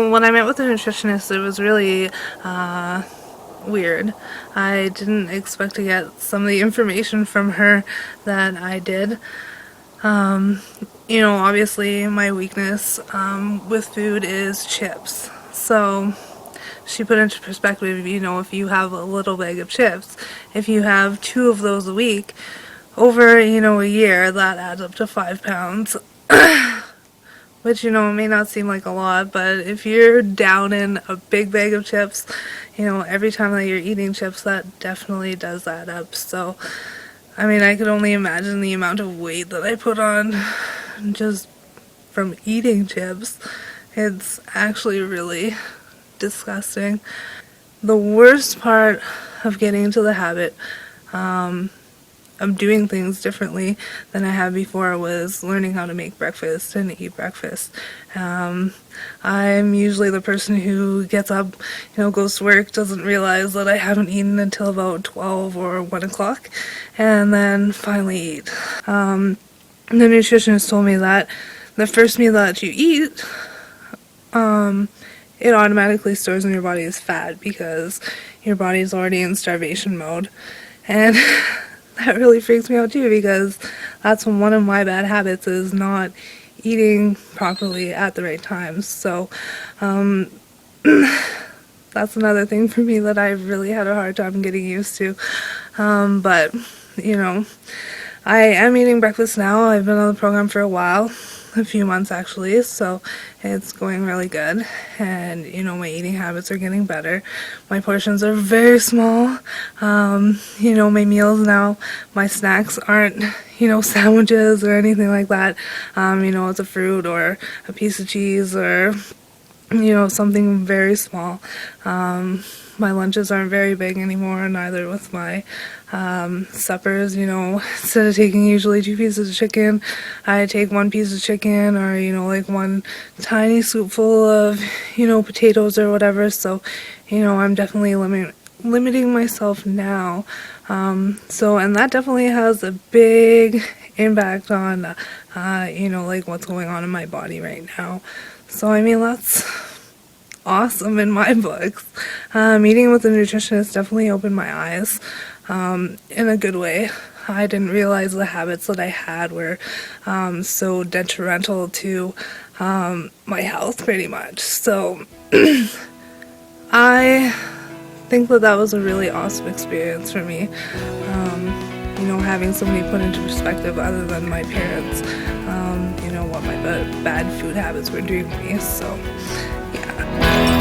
So when I met with a nutritionist, it was really weird. I didn't expect to get some of the information from her that I did. Obviously my weakness with food is chips. So she put into perspective, if you have a little bag of chips, if you have 2 of those a week, over, a year, that adds up to 5 pounds. Which, may not seem like a lot, but if you're down in a big bag of chips, every time that you're eating chips, that definitely does add up. So, I could only imagine the amount of weight that I put on just from eating chips. It's actually really disgusting. The worst part of getting into the habit of doing things differently than I had before was learning how to make breakfast and eat breakfast. I'm usually the person who gets up, goes to work, doesn't realize that I haven't eaten until about 12 or 1 o'clock, and then finally eat. The nutritionist told me that the first meal that you eat, it automatically stores in your body as fat because your body is already in starvation mode. And that really freaks me out too, because that's one of my bad habits, is not eating properly at the right times. So that's another thing for me that I really had a hard time getting used to. But I am eating breakfast now. I've been on the program for a few months actually, so it's going really good, and my eating habits are getting better. My portions are very small. My meals now, my snacks aren't sandwiches or anything like that. It's a fruit or a piece of cheese or something very small. My lunches aren't very big anymore, neither with my suppers. Instead of taking usually 2 pieces of chicken, I take 1 piece of chicken, or like 1 tiny scoopful of potatoes or whatever. So I'm definitely limiting myself now. And that definitely has a big impact on like what's going on in my body right now. So that's awesome in my books. Meeting with a nutritionist definitely opened my eyes in a good way. I didn't realize the habits that I had were so detrimental to my health, pretty much. So I think that was a really awesome experience for me. Having somebody put into perspective other than my parents, what my bad food habits were doing to me. So yeah.